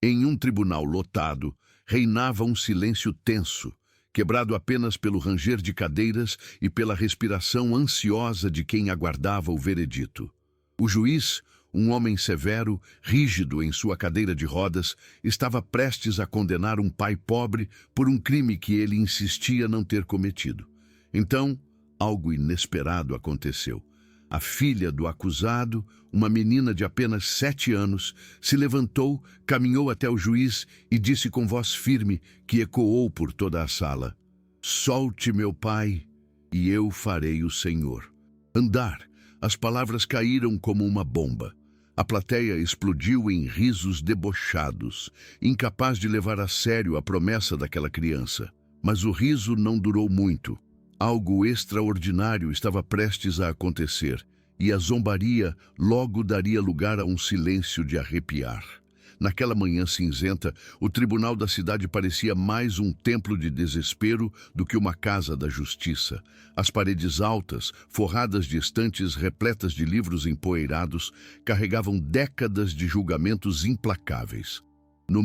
Em um tribunal lotado, reinava um silêncio tenso, quebrado apenas pelo ranger de cadeiras e pela respiração ansiosa de quem aguardava o veredito. O juiz, um homem severo, rígido em sua cadeira de rodas, estava prestes a condenar um pai pobre por um crime que ele insistia não ter cometido. Então, algo inesperado aconteceu. A filha do acusado, uma menina de apenas 7 anos, se levantou, caminhou até o juiz e disse com voz firme que ecoou por toda a sala: "Solte meu pai, e eu farei o Senhor." Andar. As palavras caíram como uma bomba. A plateia explodiu em risos debochados, incapaz de levar a sério a promessa daquela criança. Mas o riso não durou muito. Algo extraordinário estava prestes a acontecer, e a zombaria logo daria lugar a um silêncio de arrepiar. Naquela manhã cinzenta, o tribunal da cidade parecia mais um templo de desespero do que uma casa da justiça. As paredes altas, forradas de estantes repletas de livros empoeirados, carregavam décadas de julgamentos implacáveis. No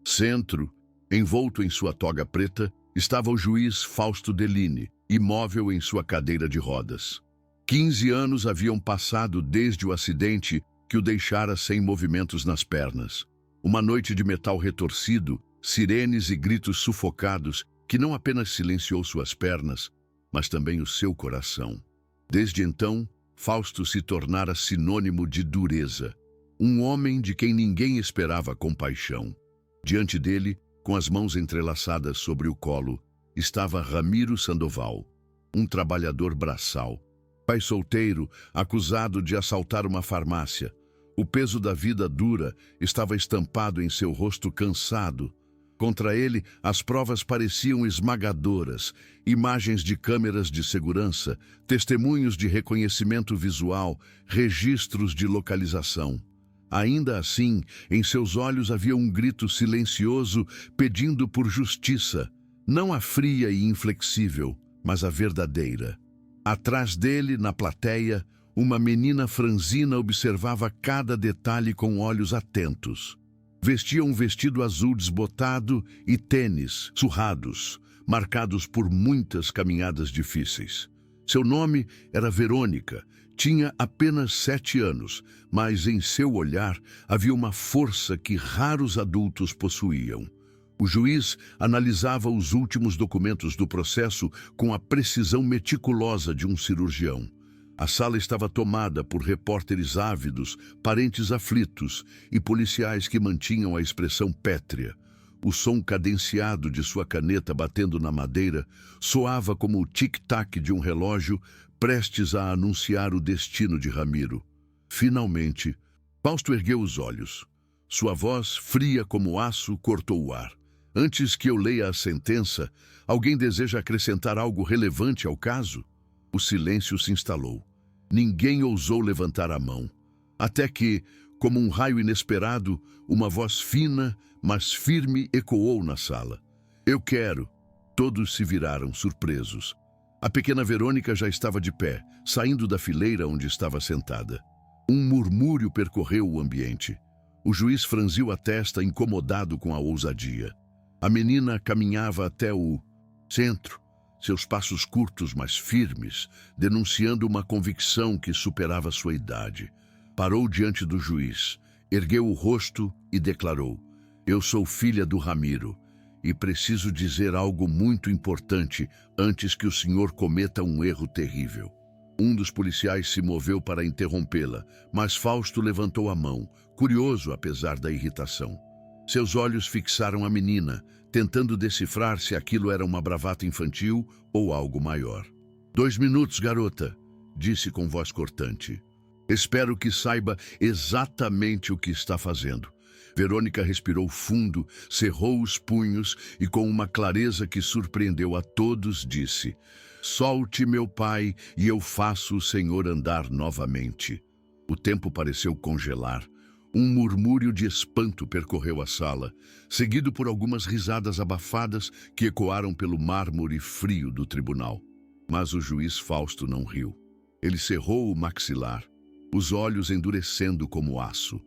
centro, envolto em sua toga preta, estava o juiz Fausto Deline, imóvel em sua cadeira de rodas. 15 anos haviam passado desde o acidente que o deixara sem movimentos nas pernas. Uma noite de metal retorcido, sirenes e gritos sufocados que não apenas silenciou suas pernas, mas também o seu coração. Desde então, Fausto se tornara sinônimo de dureza, um homem de quem ninguém esperava compaixão. Diante dele, com as mãos entrelaçadas sobre o colo, estava Ramiro Sandoval, um trabalhador braçal, pai solteiro, acusado de assaltar uma farmácia. O peso da vida dura estava estampado em seu rosto cansado. Contra ele, as provas pareciam esmagadoras: imagens de câmeras de segurança, testemunhos de reconhecimento visual, registros de localização. Ainda assim, em seus olhos havia um grito silencioso pedindo por justiça, não a fria e inflexível, mas a verdadeira. Atrás dele, na plateia, uma menina franzina observava cada detalhe com olhos atentos. Vestia um vestido azul desbotado e tênis surrados, marcados por muitas caminhadas difíceis. Seu nome era Verônica. Tinha apenas 7 anos, mas em seu olhar havia uma força que raros adultos possuíam. O juiz analisava os últimos documentos do processo com a precisão meticulosa de um cirurgião. A sala estava tomada por repórteres ávidos, parentes aflitos e policiais que mantinham a expressão pétrea. O som cadenciado de sua caneta batendo na madeira soava como o tic-tac de um relógio prestes a anunciar o destino de Ramiro. Finalmente, Fausto ergueu os olhos. Sua voz, fria como aço, cortou o ar. "Antes que eu leia a sentença, alguém deseja acrescentar algo relevante ao caso?" O silêncio se instalou. Ninguém ousou levantar a mão. Até que, como um raio inesperado, uma voz fina, mas firme ecoou na sala. "Eu quero." Todos se viraram, surpresos. A pequena Verônica já estava de pé, saindo da fileira onde estava sentada. Um murmúrio percorreu o ambiente. O juiz franziu a testa, incomodado com a ousadia. A menina caminhava até o centro, seus passos curtos, mas firmes, denunciando uma convicção que superava sua idade. Parou diante do juiz, ergueu o rosto e declarou: "Eu sou filha do Ramiro e preciso dizer algo muito importante antes que o senhor cometa um erro terrível." Um dos policiais se moveu para interrompê-la, mas Fausto levantou a mão, curioso apesar da irritação. Seus olhos fixaram a menina, tentando decifrar se aquilo era uma bravata infantil ou algo maior. 2 minutos, garota, disse com voz cortante. Espero que saiba exatamente o que está fazendo. Verônica respirou fundo, cerrou os punhos e, com uma clareza que surpreendeu a todos, disse: "Solte meu pai e eu faço o senhor andar novamente." O tempo pareceu congelar. Um murmúrio de espanto percorreu a sala, seguido por algumas risadas abafadas que ecoaram pelo mármore frio do tribunal. Mas o juiz Fausto não riu. Ele cerrou o maxilar, os olhos endurecendo como aço.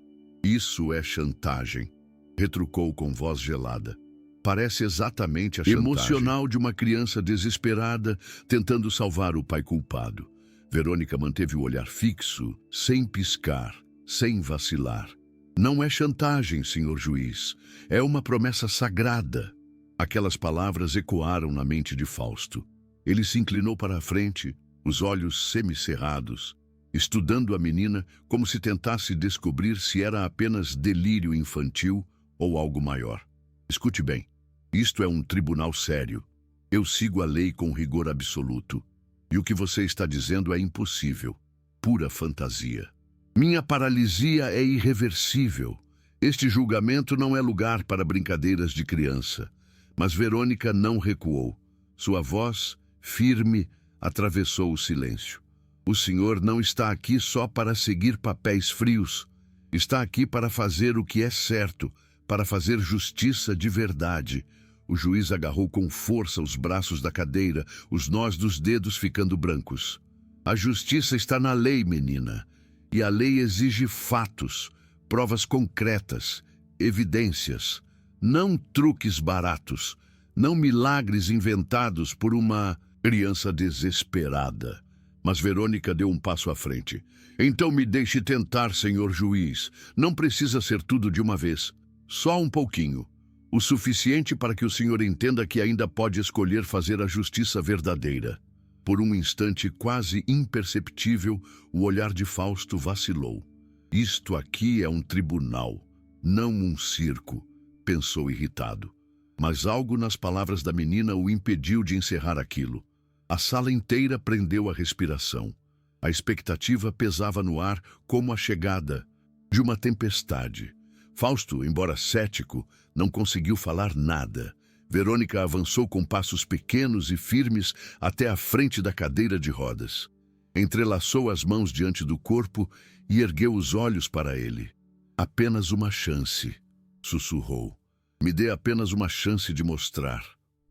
"Isso é chantagem." retrucou com voz gelada. Parece exatamente a chantagem emocional de uma criança desesperada tentando salvar o pai culpado. Verônica manteve o olhar fixo, sem piscar, sem vacilar. Não é chantagem, senhor juiz. É uma promessa sagrada. Aquelas palavras ecoaram na mente de Fausto. Ele se inclinou para a frente, os olhos semicerrados, estudando a menina como se tentasse descobrir se era apenas delírio infantil ou algo maior. Escute bem. Isto é um tribunal sério. Eu sigo a lei com rigor absoluto. E o que você está dizendo é impossível. Pura fantasia. Minha paralisia é irreversível. Este julgamento não é lugar para brincadeiras de criança. Mas Verônica não recuou. Sua voz, firme, atravessou o silêncio. O senhor não está aqui só para seguir papéis frios. Está aqui para fazer o que é certo, para fazer justiça de verdade. O juiz agarrou com força os braços da cadeira, os nós dos dedos ficando brancos. A justiça está na lei, menina. E a lei exige fatos, provas concretas, evidências. Não truques baratos, não milagres inventados por uma criança desesperada. Mas Verônica deu um passo à frente. Então me deixe tentar, senhor juiz. Não precisa ser tudo de uma vez. Só um pouquinho. O suficiente para que o senhor entenda que ainda pode escolher fazer a justiça verdadeira. Por um instante quase imperceptível, o olhar de Fausto vacilou. Isto aqui é um tribunal, não um circo, pensou irritado. Mas algo nas palavras da menina o impediu de encerrar aquilo. A sala inteira prendeu a respiração. A expectativa pesava no ar como a chegada de uma tempestade. Fausto, embora cético, não conseguiu falar nada. Verônica avançou com passos pequenos e firmes até a frente da cadeira de rodas. Entrelaçou as mãos diante do corpo e ergueu os olhos para ele. Apenas uma chance, sussurrou. Me dê apenas uma chance de mostrar.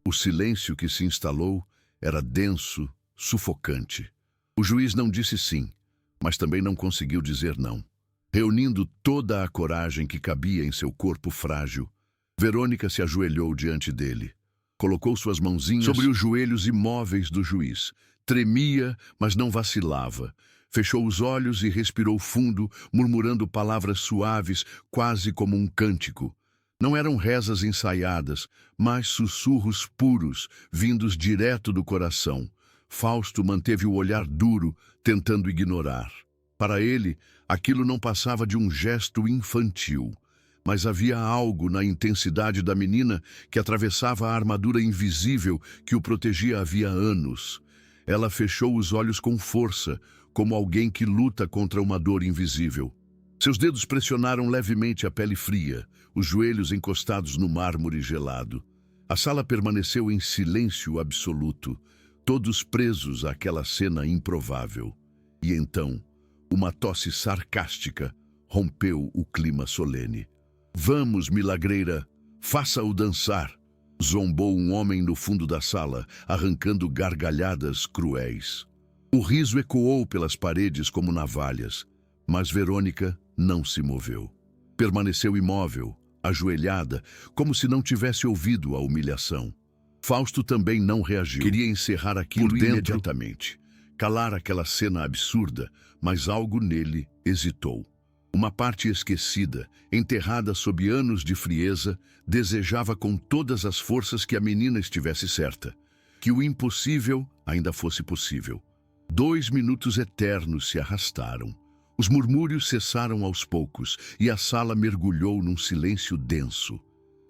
O silêncio que se instalou era denso, sufocante. O juiz não disse sim, mas também não conseguiu dizer não. Reunindo toda a coragem que cabia em seu corpo frágil, Verônica se ajoelhou diante dele. Colocou suas mãozinhas sobre os joelhos imóveis do juiz. Tremia, mas não vacilava. Fechou os olhos e respirou fundo, murmurando palavras suaves, quase como um cântico. Não eram rezas ensaiadas, mas sussurros puros, vindos direto do coração. Fausto manteve o olhar duro, tentando ignorar. Para ele, aquilo não passava de um gesto infantil. Mas havia algo na intensidade da menina que atravessava a armadura invisível que o protegia havia anos. Ela fechou os olhos com força, como alguém que luta contra uma dor invisível. Seus dedos pressionaram levemente a pele fria, os joelhos encostados no mármore gelado. A sala permaneceu em silêncio absoluto, todos presos àquela cena improvável. E então, uma tosse sarcástica rompeu o clima solene. Vamos, milagreira, faça-o dançar, zombou um homem no fundo da sala, arrancando gargalhadas cruéis. O riso ecoou pelas paredes como navalhas, mas Verônica não se moveu. Permaneceu imóvel, ajoelhada, como se não tivesse ouvido a humilhação. Fausto também não reagiu. Queria encerrar aquilo por dentro imediatamente, calar aquela cena absurda, mas algo nele hesitou. Uma parte esquecida, enterrada sob anos de frieza, desejava com todas as forças que a menina estivesse certa, que o impossível ainda fosse possível. 2 minutos eternos se arrastaram. Os murmúrios cessaram aos poucos e a sala mergulhou num silêncio denso.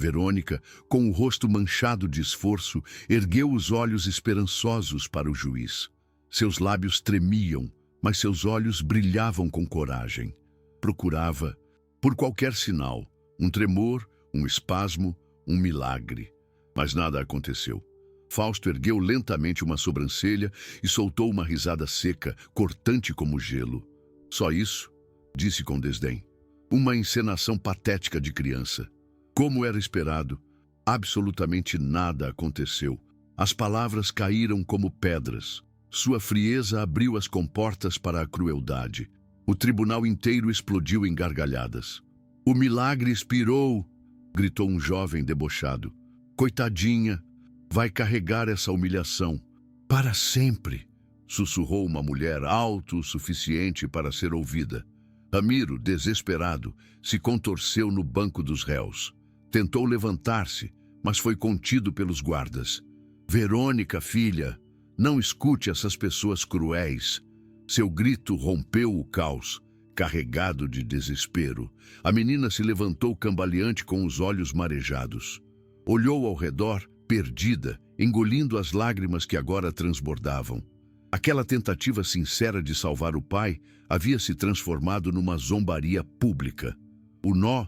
Verônica, com o rosto manchado de esforço, ergueu os olhos esperançosos para o juiz. Seus lábios tremiam, mas seus olhos brilhavam com coragem. Procurava, por qualquer sinal, um tremor, um espasmo, um milagre. Mas nada aconteceu. Fausto ergueu lentamente uma sobrancelha e soltou uma risada seca, cortante como gelo. Só isso? Disse com desdém. Uma encenação patética de criança. Como era esperado, absolutamente nada aconteceu. As palavras caíram como pedras. Sua frieza abriu as comportas para a crueldade. O tribunal inteiro explodiu em gargalhadas. O milagre expirou, gritou um jovem debochado. Coitadinha, vai carregar essa humilhação. Para sempre, sussurrou uma mulher alto o suficiente para ser ouvida. Ramiro, desesperado, se contorceu no banco dos réus. Tentou levantar-se, mas foi contido pelos guardas. Verônica, filha, não escute essas pessoas cruéis. Seu grito rompeu o caos, carregado de desespero. A menina se levantou cambaleante com os olhos marejados. Olhou ao redor, perdida, engolindo as lágrimas que agora transbordavam. Aquela tentativa sincera de salvar o pai havia se transformado numa zombaria pública. O nó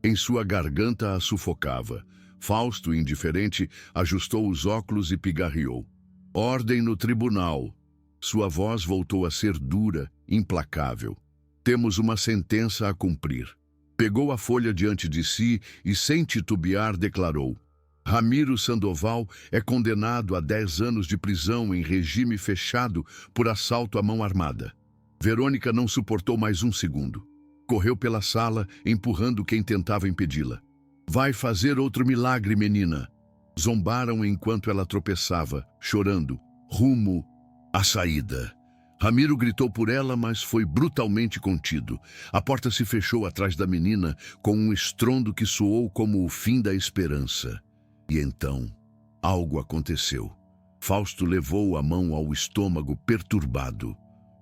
em sua garganta a sufocava. Fausto, indiferente, ajustou os óculos e pigarreou. Ordem no tribunal. Sua voz voltou a ser dura, implacável. Temos uma sentença a cumprir. Pegou a folha diante de si e, sem titubear, declarou: Ramiro Sandoval é condenado a 10 anos de prisão em regime fechado por assalto à mão armada. Verônica não suportou mais um segundo. Correu pela sala, empurrando quem tentava impedi-la. Vai fazer outro milagre, menina. Zombaram enquanto ela tropeçava, chorando, rumo à saída. Ramiro gritou por ela, mas foi brutalmente contido. A porta se fechou atrás da menina com um estrondo que soou como o fim da esperança. E então, algo aconteceu. Fausto levou a mão ao estômago perturbado.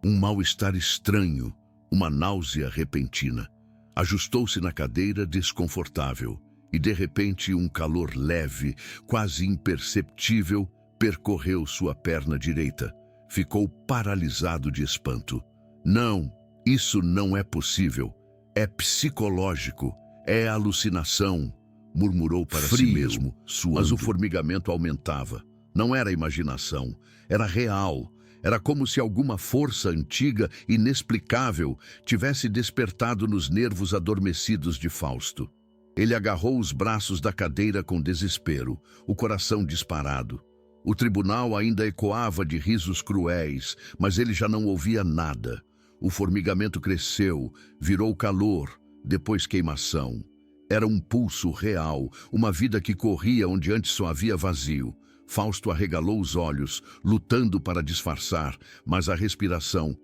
Um mal-estar estranho, uma náusea repentina. Ajustou-se na cadeira desconfortável. E de repente um calor leve, quase imperceptível, percorreu sua perna direita. Ficou paralisado de espanto. Não, isso não é possível. É psicológico, é alucinação, murmurou para si mesmo, suando. Mas o formigamento aumentava. Não era imaginação, era real. Era como se alguma força antiga, inexplicável, tivesse despertado nos nervos adormecidos de Fausto. Ele agarrou os braços da cadeira com desespero, o coração disparado. O tribunal ainda ecoava de risos cruéis, mas ele já não ouvia nada. O formigamento cresceu, virou calor, depois queimação. Era um pulso real, uma vida que corria onde antes só havia vazio. Fausto arregalou os olhos, lutando para disfarçar, mas a respiração,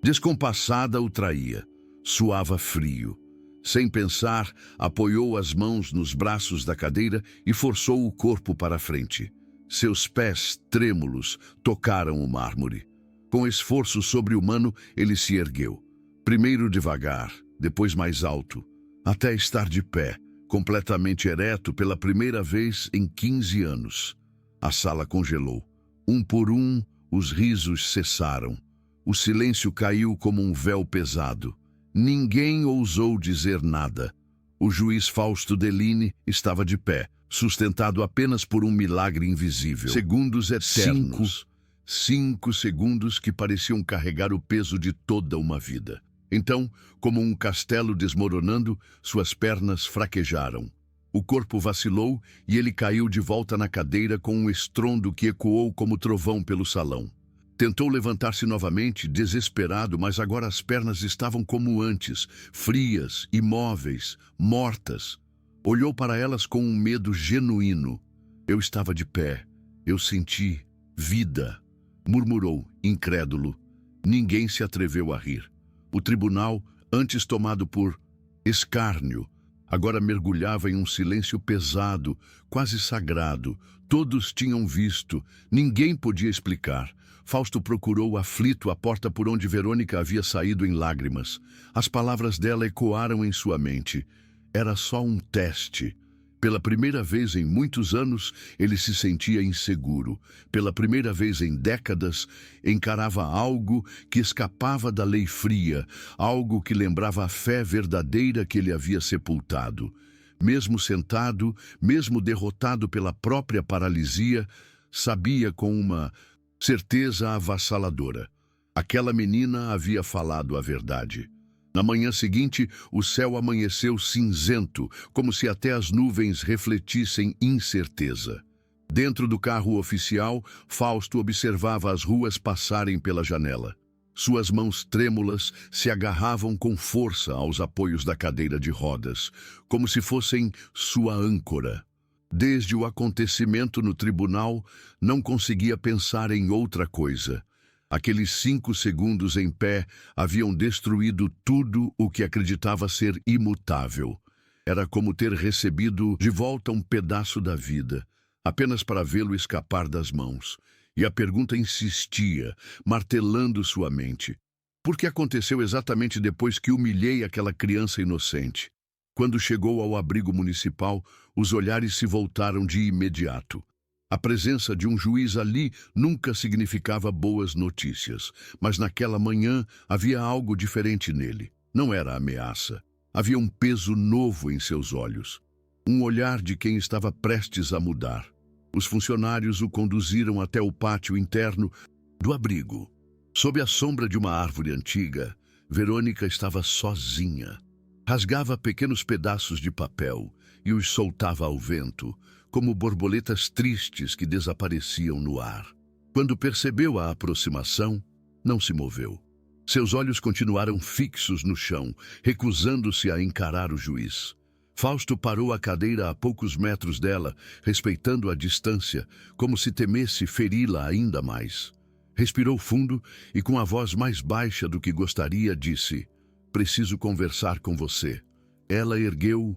descompassada, o traía. Suava frio. Sem pensar, apoiou as mãos nos braços da cadeira e forçou o corpo para a frente. Seus pés, trêmulos, tocaram o mármore. Com esforço sobre-humano, ele se ergueu. Primeiro devagar, depois mais alto, até estar de pé, completamente ereto pela primeira vez em 15 anos. A sala congelou. Um por um, os risos cessaram. O silêncio caiu como um véu pesado. Ninguém ousou dizer nada. O juiz Fausto Deline estava de pé, sustentado apenas por um milagre invisível. Segundos eternos. Cinco segundos que pareciam carregar o peso de toda uma vida. Então, como um castelo desmoronando, suas pernas fraquejaram. O corpo vacilou e ele caiu de volta na cadeira com um estrondo que ecoou como trovão pelo salão. Tentou levantar-se novamente, desesperado, mas agora as pernas estavam como antes, frias, imóveis, mortas. Olhou para elas com um medo genuíno. Eu estava de pé. Eu senti vida, murmurou, incrédulo. Ninguém se atreveu a rir. O tribunal, antes tomado por escárnio, agora mergulhava em um silêncio pesado, quase sagrado. Todos tinham visto, ninguém podia explicar. Fausto procurou aflito a porta por onde Verônica havia saído em lágrimas. As palavras dela ecoaram em sua mente. Era só um teste. Pela primeira vez em muitos anos, ele se sentia inseguro. Pela primeira vez em décadas, encarava algo que escapava da lei fria, algo que lembrava a fé verdadeira que ele havia sepultado. Mesmo sentado, mesmo derrotado pela própria paralisia, sabia com uma certeza avassaladora. Aquela menina havia falado a verdade. Na manhã seguinte, o céu amanheceu cinzento, como se até as nuvens refletissem incerteza. Dentro do carro oficial, Fausto observava as ruas passarem pela janela. Suas mãos trêmulas se agarravam com força aos apoios da cadeira de rodas, como se fossem sua âncora. Desde o acontecimento no tribunal, não conseguia pensar em outra coisa. Aqueles 5 segundos em pé haviam destruído tudo o que acreditava ser imutável. Era como ter recebido de volta um pedaço da vida, apenas para vê-lo escapar das mãos. E a pergunta insistia, martelando sua mente. Por que aconteceu exatamente depois que humilhei aquela criança inocente? Quando chegou ao abrigo municipal, os olhares se voltaram de imediato. A presença de um juiz ali nunca significava boas notícias, mas naquela manhã havia algo diferente nele. Não era ameaça. Havia um peso novo em seus olhos. Um olhar de quem estava prestes a mudar. Os funcionários o conduziram até o pátio interno do abrigo. Sob a sombra de uma árvore antiga, Verônica estava sozinha. Rasgava pequenos pedaços de papel e os soltava ao vento, como borboletas tristes que desapareciam no ar. Quando percebeu a aproximação, não se moveu. Seus olhos continuaram fixos no chão, recusando-se a encarar o juiz. Fausto parou a cadeira a poucos metros dela, respeitando a distância, como se temesse feri-la ainda mais. Respirou fundo e, com a voz mais baixa do que gostaria, disse: "Preciso conversar com você." Ela ergueu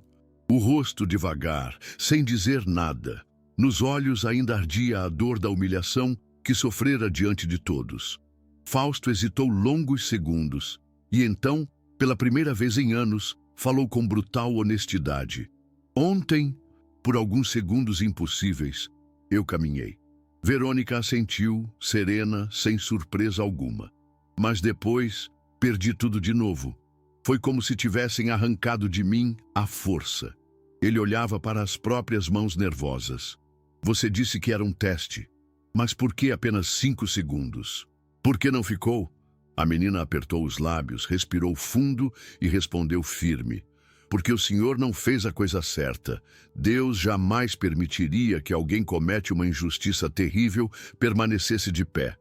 o rosto devagar, sem dizer nada. Nos olhos ainda ardia a dor da humilhação que sofrera diante de todos. Fausto hesitou longos segundos e então, pela primeira vez em anos, falou com brutal honestidade. "Ontem, por alguns segundos impossíveis, eu caminhei." Verônica assentiu, serena, sem surpresa alguma. "Mas depois, perdi tudo de novo. Foi como se tivessem arrancado de mim a força." Ele olhava para as próprias mãos nervosas. "Você disse que era um teste. Mas por que apenas 5 segundos? Por que não ficou?" A menina apertou os lábios, respirou fundo e respondeu firme: "Porque o senhor não fez a coisa certa. Deus jamais permitiria que alguém comete uma injustiça terrível permanecesse de pé."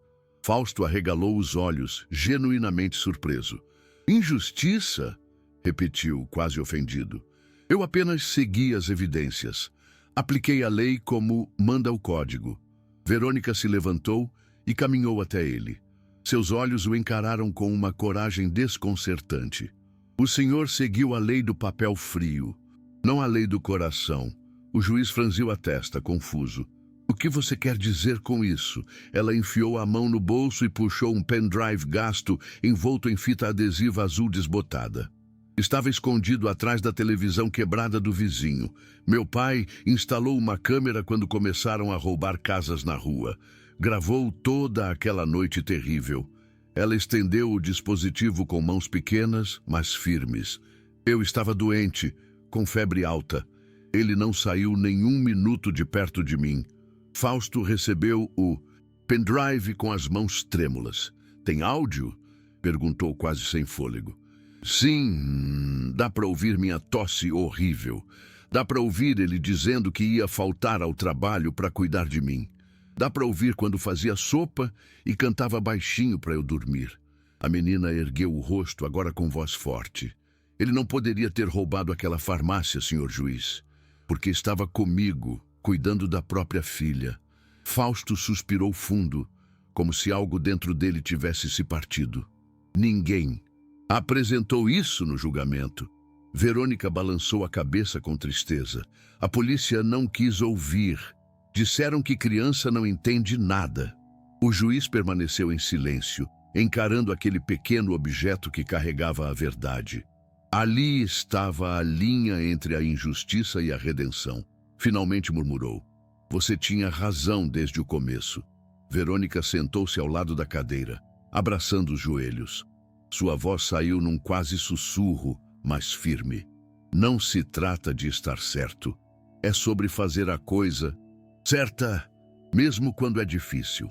Fausto arregalou os olhos, genuinamente surpreso. "Injustiça?" repetiu, quase ofendido. "Eu apenas segui as evidências. Apliquei a lei como manda o código." Verônica se levantou e caminhou até ele. Seus olhos o encararam com uma coragem desconcertante. "O senhor seguiu a lei do papel frio, não a lei do coração." O juiz franziu a testa, confuso. "O que você quer dizer com isso?" Ela enfiou a mão no bolso e puxou um pendrive gasto envolto em fita adesiva azul desbotada. "Estava escondido atrás da televisão quebrada do vizinho. Meu pai instalou uma câmera quando começaram a roubar casas na rua. Gravou toda aquela noite terrível." Ela estendeu o dispositivo com mãos pequenas, mas firmes. "Eu estava doente, com febre alta. Ele não saiu nenhum minuto de perto de mim." Fausto recebeu o pendrive com as mãos trêmulas. "Tem áudio?" perguntou quase sem fôlego. "Sim, dá para ouvir minha tosse horrível. Dá para ouvir ele dizendo que ia faltar ao trabalho para cuidar de mim. Dá para ouvir quando fazia sopa e cantava baixinho para eu dormir." A menina ergueu o rosto, agora com voz forte. "Ele não poderia ter roubado aquela farmácia, senhor juiz, porque estava comigo, cuidando da própria filha." Fausto suspirou fundo, como se algo dentro dele tivesse se partido. "Ninguém apresentou isso no julgamento." Verônica balançou a cabeça com tristeza. "A polícia não quis ouvir. Disseram que criança não entende nada." O juiz permaneceu em silêncio, encarando aquele pequeno objeto que carregava a verdade. Ali estava a linha entre a injustiça e a redenção. Finalmente murmurou: "Você tinha razão desde o começo." Verônica sentou-se ao lado da cadeira, abraçando os joelhos. Sua voz saiu num quase sussurro, mas firme. "Não se trata de estar certo. É sobre fazer a coisa certa, mesmo quando é difícil."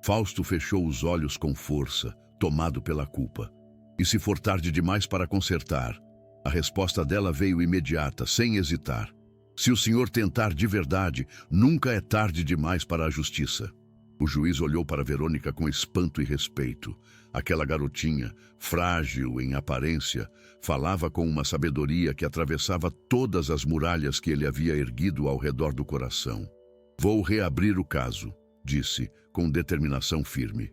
Fausto fechou os olhos com força, tomado pela culpa. "E se for tarde demais para consertar?" A resposta dela veio imediata, sem hesitar. "Se o senhor tentar de verdade, nunca é tarde demais para a justiça." O juiz olhou para Verônica com espanto e respeito. Aquela garotinha, frágil em aparência, falava com uma sabedoria que atravessava todas as muralhas que ele havia erguido ao redor do coração. Vou reabrir o caso, disse, com determinação firme.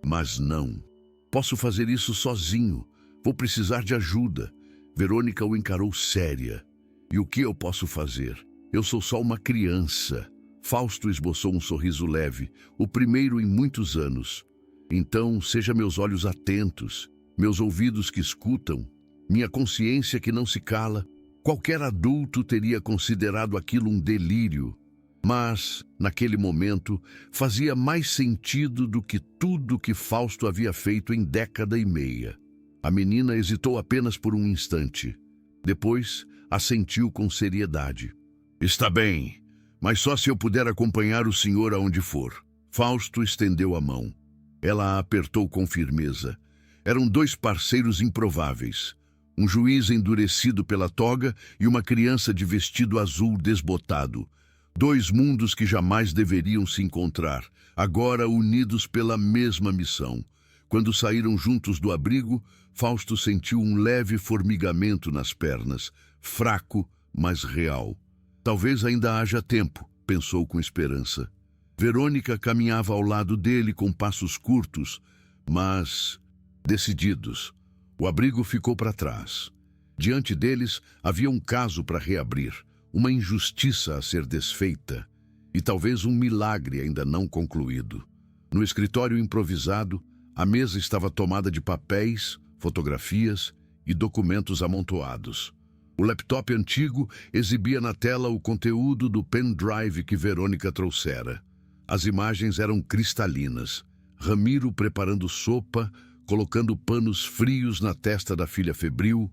Mas não. Posso fazer isso sozinho. Vou precisar de ajuda. Verônica o encarou séria. E o que eu posso fazer? Eu sou só uma criança. Fausto esboçou um sorriso leve, o primeiro em muitos anos. Então, seja meus olhos atentos, meus ouvidos que escutam, minha consciência que não se cala. Qualquer adulto teria considerado aquilo um delírio. Mas, naquele momento, fazia mais sentido do que tudo que Fausto havia feito em década e meia. A menina hesitou apenas por um instante. Depois, assentiu com seriedade. Está bem, mas só se eu puder acompanhar o senhor aonde for. Fausto estendeu a mão. Ela a apertou com firmeza. Eram dois parceiros improváveis. Um juiz endurecido pela toga e uma criança de vestido azul desbotado. Dois mundos que jamais deveriam se encontrar, agora unidos pela mesma missão. Quando saíram juntos do abrigo, Fausto sentiu um leve formigamento nas pernas, fraco, mas real. Talvez ainda haja tempo, pensou com esperança. Verônica caminhava ao lado dele com passos curtos, mas decididos. O abrigo ficou para trás. Diante deles havia um caso para reabrir, uma injustiça a ser desfeita e talvez um milagre ainda não concluído. No escritório improvisado, a mesa estava tomada de papéis, fotografias e documentos amontoados. O laptop antigo exibia na tela o conteúdo do pendrive que Verônica trouxera. As imagens eram cristalinas. Ramiro preparando sopa, colocando panos frios na testa da filha febril,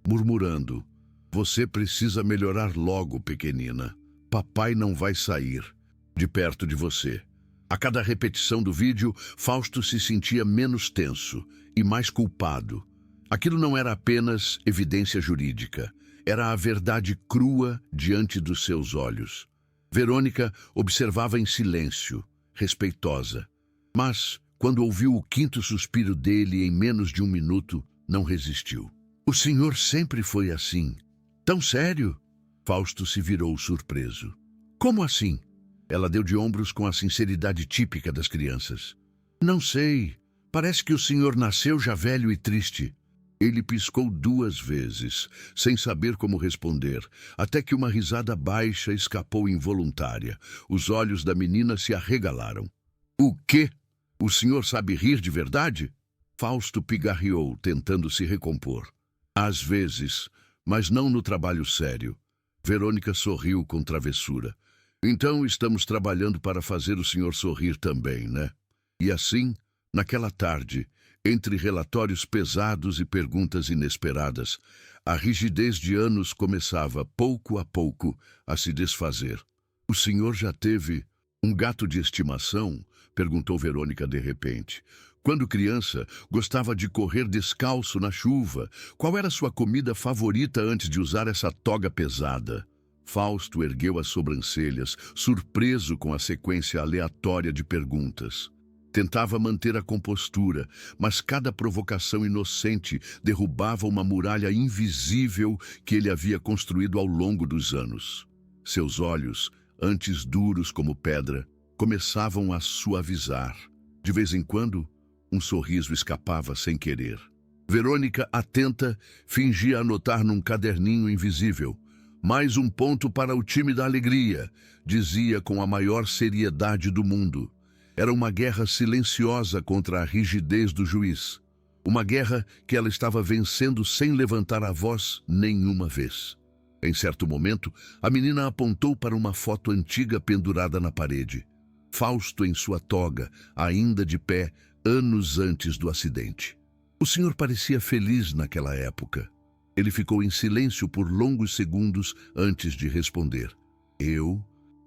murmurando: "Você precisa melhorar logo, pequenina. Papai não vai sair de perto de você." A cada repetição do vídeo, Fausto se sentia menos tenso e mais culpado. Aquilo não era apenas evidência jurídica. Era a verdade crua diante dos seus olhos. Verônica observava em silêncio, respeitosa. Mas, quando ouviu o quinto suspiro dele em menos de um minuto, não resistiu. "O senhor sempre foi assim. Tão sério?" Fausto se virou surpreso. "Como assim?" Ela deu de ombros com a sinceridade típica das crianças. "Não sei. Parece que o senhor nasceu já velho e triste." Ele piscou 2 vezes, sem saber como responder, até que uma risada baixa escapou involuntária. Os olhos da menina se arregalaram. "O quê? O senhor sabe rir de verdade?" Fausto pigarreou, tentando se recompor. "Às vezes, mas não no trabalho sério." Verônica sorriu com travessura. "Então estamos trabalhando para fazer o senhor sorrir também, né?" E assim, naquela tarde, entre relatórios pesados e perguntas inesperadas, a rigidez de anos começava, pouco a pouco, a se desfazer. "O senhor já teve um gato de estimação?" perguntou Verônica de repente. "Quando criança, gostava de correr descalço na chuva. Qual era sua comida favorita antes de usar essa toga pesada?" Fausto ergueu as sobrancelhas, surpreso com a sequência aleatória de perguntas. Tentava manter a compostura, mas cada provocação inocente derrubava uma muralha invisível que ele havia construído ao longo dos anos. Seus olhos, antes duros como pedra, começavam a suavizar. De vez em quando, um sorriso escapava sem querer. Verônica, atenta, fingia anotar num caderninho invisível. "Mais um ponto para o time da alegria", dizia com a maior seriedade do mundo. Era uma guerra silenciosa contra a rigidez do juiz. Uma guerra que ela estava vencendo sem levantar a voz nenhuma vez. Em certo momento, a menina apontou para uma foto antiga pendurada na parede. Fausto em sua toga, ainda de pé, anos antes do acidente. O senhor parecia feliz naquela época. Ele ficou em silêncio por longos segundos antes de responder. "Eu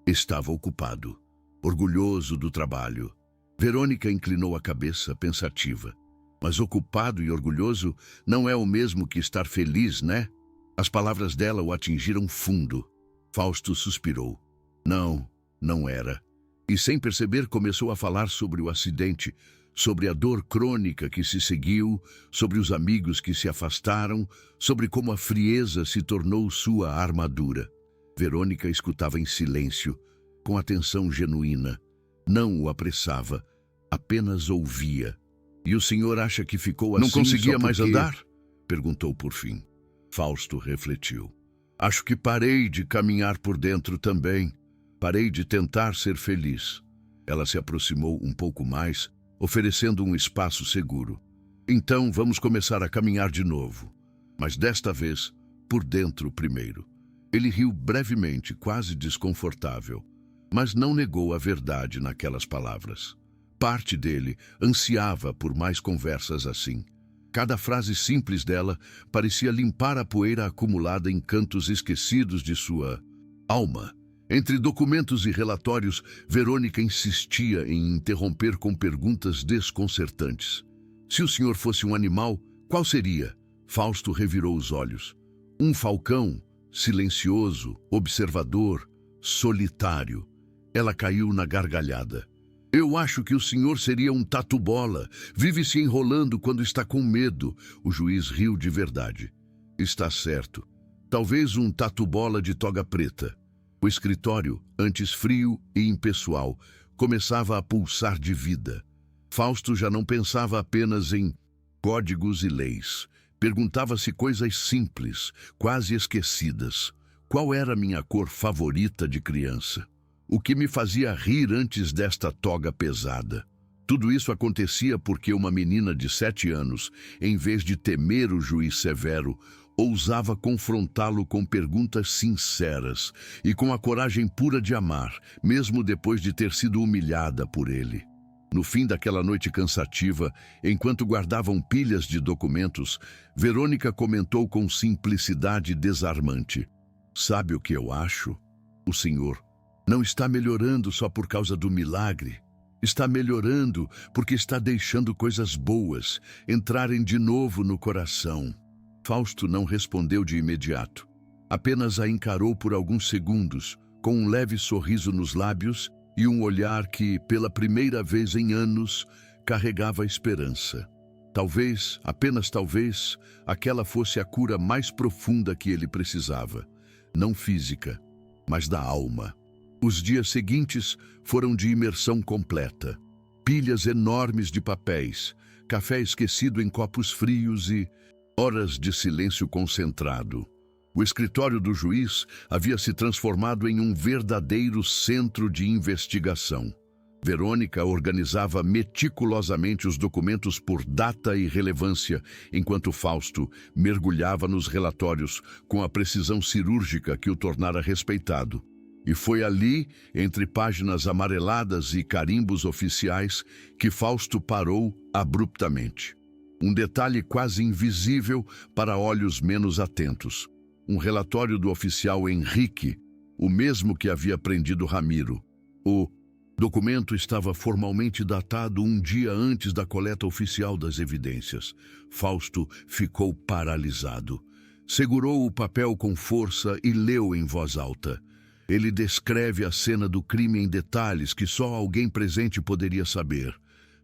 estava ocupado. Orgulhoso do trabalho." Verônica inclinou a cabeça, pensativa. "Mas ocupado e orgulhoso não é o mesmo que estar feliz, né?" As palavras dela o atingiram fundo. Fausto suspirou. "Não, não era. E sem perceber começou a falar sobre o acidente, sobre a dor crônica que se seguiu, sobre os amigos que se afastaram, sobre como a frieza se tornou sua armadura. Verônica escutava em silêncio, com atenção genuína. Não o apressava, apenas ouvia. E o senhor acha que ficou assim? Não conseguia mais andar? Perguntou por fim. Fausto refletiu. Acho que parei de caminhar por dentro também. Parei de tentar ser feliz. Ela se aproximou um pouco mais, oferecendo um espaço seguro. Então vamos começar a caminhar de novo. Mas desta vez, por dentro primeiro. Ele riu brevemente, quase desconfortável, mas não negou a verdade naquelas palavras. Parte dele ansiava por mais conversas assim. Cada frase simples dela parecia limpar a poeira acumulada em cantos esquecidos de sua alma. Entre documentos e relatórios, Verônica insistia em interromper com perguntas desconcertantes. Se o senhor fosse um animal, qual seria? Fausto revirou os olhos. Um falcão, silencioso, observador, solitário. Ela caiu na gargalhada. Eu acho que o senhor seria um tatu-bola. Vive se enrolando quando está com medo. O juiz riu de verdade. Está certo. Talvez um tatu-bola de toga preta. O escritório, antes frio e impessoal, começava a pulsar de vida. Fausto já não pensava apenas em códigos e leis. Perguntava-se coisas simples, quase esquecidas. Qual era minha cor favorita de criança? O que me fazia rir antes desta toga pesada? Tudo isso acontecia porque uma menina de 7 anos, em vez de temer o juiz severo, ousava confrontá-lo com perguntas sinceras e com a coragem pura de amar, mesmo depois de ter sido humilhada por ele. No fim daquela noite cansativa, enquanto guardavam pilhas de documentos, Verônica comentou com simplicidade desarmante. Sabe o que eu acho? O senhor não está melhorando só por causa do milagre. Está melhorando porque está deixando coisas boas entrarem de novo no coração. Fausto não respondeu de imediato. Apenas a encarou por alguns segundos, com um leve sorriso nos lábios e um olhar que, pela primeira vez em anos, carregava esperança. Talvez, apenas talvez, aquela fosse a cura mais profunda que ele precisava. Não física, mas da alma. Os dias seguintes foram de imersão completa. Pilhas enormes de papéis, café esquecido em copos frios e horas de silêncio concentrado. O escritório do juiz havia se transformado em um verdadeiro centro de investigação. Verônica organizava meticulosamente os documentos por data e relevância, enquanto Fausto mergulhava nos relatórios com a precisão cirúrgica que o tornara respeitado. E foi ali, entre páginas amareladas e carimbos oficiais, que Fausto parou abruptamente. Um detalhe quase invisível para olhos menos atentos. Um relatório do oficial Henrique, o mesmo que havia prendido Ramiro. O documento estava formalmente datado um dia antes da coleta oficial das evidências. Fausto ficou paralisado. Segurou o papel com força e leu em voz alta. Ele descreve a cena do crime em detalhes que só alguém presente poderia saber.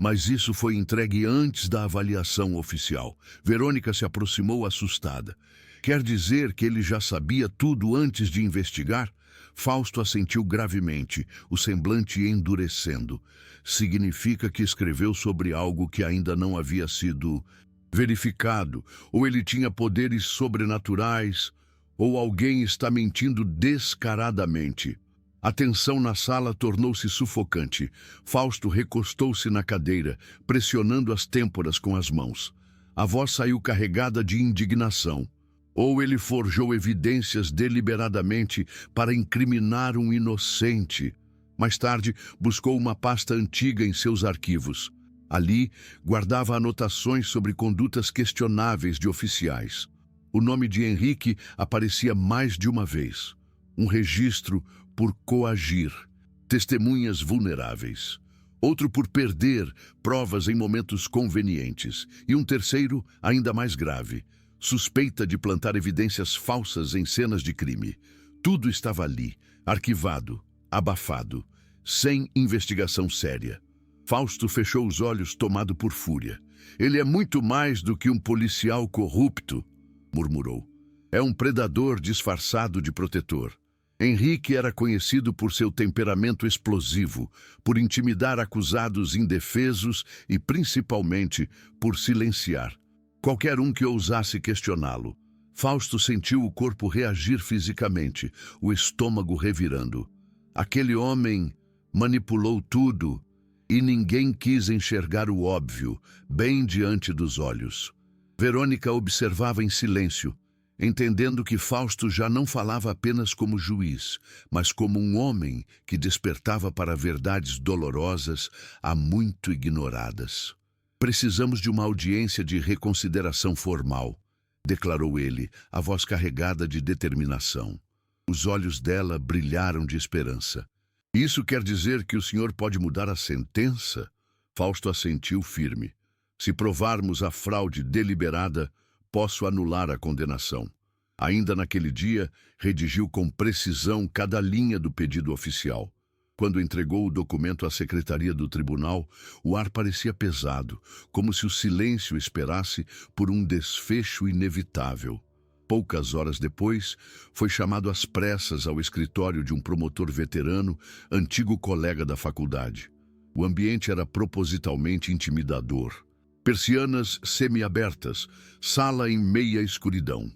Mas isso foi entregue antes da avaliação oficial. Verônica se aproximou assustada. Quer dizer que ele já sabia tudo antes de investigar? Fausto assentiu gravemente, o semblante endurecendo. Significa que escreveu sobre algo que ainda não havia sido verificado, ou ele tinha poderes sobrenaturais, ou alguém está mentindo descaradamente. A tensão na sala tornou-se sufocante. Fausto recostou-se na cadeira, pressionando as têmporas com as mãos. A voz saiu carregada de indignação. Ou ele forjou evidências deliberadamente para incriminar um inocente. Mais tarde, buscou uma pasta antiga em seus arquivos. Ali, guardava anotações sobre condutas questionáveis de oficiais. O nome de Henrique aparecia mais de uma vez. Um registro por coagir, testemunhas vulneráveis. Outro por perder provas em momentos convenientes. E um terceiro, ainda mais grave, suspeita de plantar evidências falsas em cenas de crime. Tudo estava ali, arquivado, abafado, sem investigação séria. Fausto fechou os olhos, tomado por fúria. Ele é muito mais do que um policial corrupto, murmurou. É um predador disfarçado de protetor. Henrique era conhecido por seu temperamento explosivo, por intimidar acusados indefesos e, principalmente, por silenciar qualquer um que ousasse questioná-lo. Fausto sentiu o corpo reagir fisicamente, o estômago revirando. Aquele homem manipulou tudo e ninguém quis enxergar o óbvio, bem diante dos olhos. Verônica observava em silêncio, entendendo que Fausto já não falava apenas como juiz, mas como um homem que despertava para verdades dolorosas há muito ignoradas. Precisamos de uma audiência de reconsideração formal, declarou ele, a voz carregada de determinação. Os olhos dela brilharam de esperança. Isso quer dizer que o senhor pode mudar a sentença? Fausto assentiu firme. Se provarmos a fraude deliberada, posso anular a condenação. Ainda naquele dia, redigiu com precisão cada linha do pedido oficial. Quando entregou o documento à secretaria do tribunal, o ar parecia pesado, como se o silêncio esperasse por um desfecho inevitável. Poucas horas depois, foi chamado às pressas ao escritório de um promotor veterano, antigo colega da faculdade. O ambiente era propositalmente intimidador. Persianas semiabertas, sala em meia escuridão.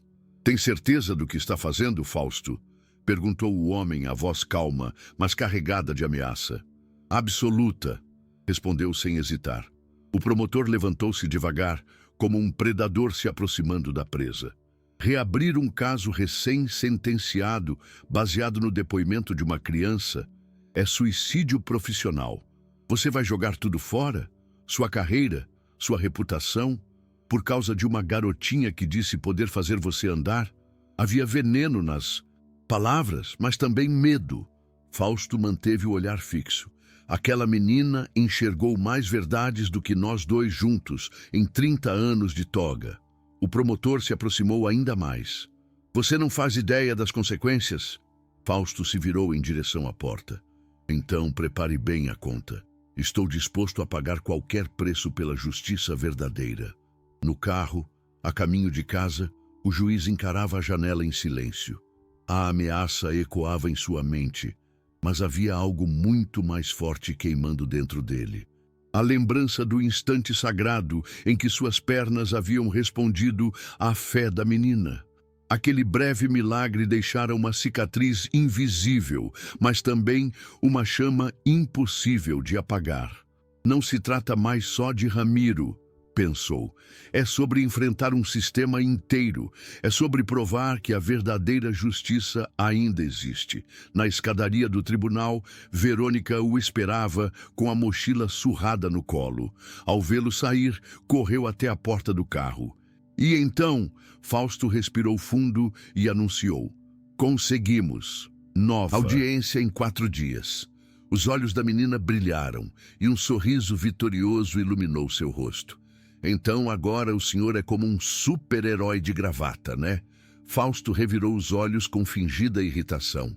Tem certeza do que está fazendo, Fausto? Perguntou o homem, a voz calma, mas carregada de ameaça. Absoluta, respondeu sem hesitar. O promotor levantou-se devagar, como um predador se aproximando da presa. Reabrir um caso recém-sentenciado, baseado no depoimento de uma criança, é suicídio profissional. Você vai jogar tudo fora? Sua carreira, sua reputação, por causa de uma garotinha que disse poder fazer você andar? Havia veneno nas palavras, mas também medo. Fausto manteve o olhar fixo. Aquela menina enxergou mais verdades do que nós dois juntos, em 30 anos de toga. O promotor se aproximou ainda mais. Você não faz ideia das consequências? Fausto se virou em direção à porta. Então prepare bem a conta. Estou disposto a pagar qualquer preço pela justiça verdadeira. No carro, a caminho de casa, o juiz encarava a janela em silêncio. A ameaça ecoava em sua mente, mas havia algo muito mais forte queimando dentro dele. A lembrança do instante sagrado em que suas pernas haviam respondido à fé da menina. Aquele breve milagre deixara uma cicatriz invisível, mas também uma chama impossível de apagar. Não se trata mais só de Ramiro, pensou. É sobre enfrentar um sistema inteiro. É sobre provar que a verdadeira justiça ainda existe. Na escadaria do tribunal, Verônica o esperava com a mochila surrada no colo. Ao vê-lo sair, correu até a porta do carro. E então, Fausto respirou fundo e anunciou: conseguimos. Nova audiência em 4 dias. Os olhos da menina brilharam e um sorriso vitorioso iluminou seu rosto. Então agora o senhor é como um super-herói de gravata, né? Fausto revirou os olhos com fingida irritação.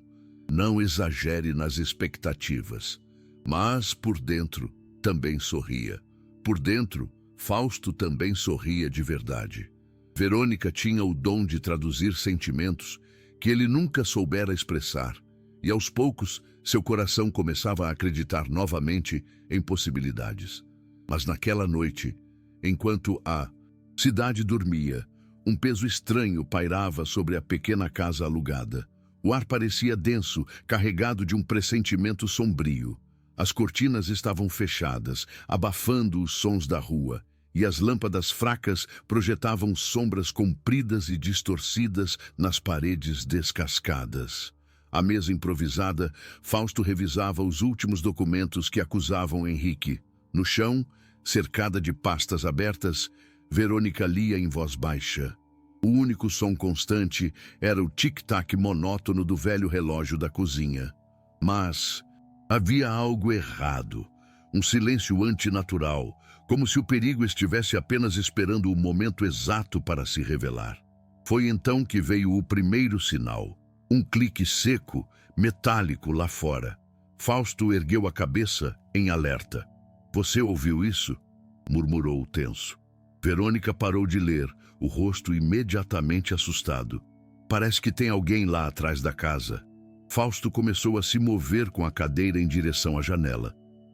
Não exagere nas expectativas. Mas por dentro também sorria. Por dentro, Fausto também sorria de verdade. Verônica tinha o dom de traduzir sentimentos que ele nunca soubera expressar, e aos poucos seu coração começava a acreditar novamente em possibilidades. Mas naquela noite, enquanto a cidade dormia, um peso estranho pairava sobre a pequena casa alugada. O ar parecia denso, carregado de um pressentimento sombrio. As cortinas estavam fechadas, abafando os sons da rua, e as lâmpadas fracas projetavam sombras compridas e distorcidas nas paredes descascadas. À mesa improvisada, Fausto revisava os últimos documentos que acusavam Henrique. No chão, cercada de pastas abertas, Verônica lia em voz baixa. O único som constante era o tic-tac monótono do velho relógio da cozinha. Mas havia algo errado, um silêncio antinatural, como se o perigo estivesse apenas esperando o momento exato para se revelar. Foi então que veio o primeiro sinal, um clique seco, metálico lá fora. Fausto ergueu a cabeça em alerta. Você ouviu isso? Murmurou tenso. Verônica parou de ler, o rosto imediatamente assustado. Parece que tem alguém lá atrás da casa. Fausto começou a se mover com a cadeira em direção à janela,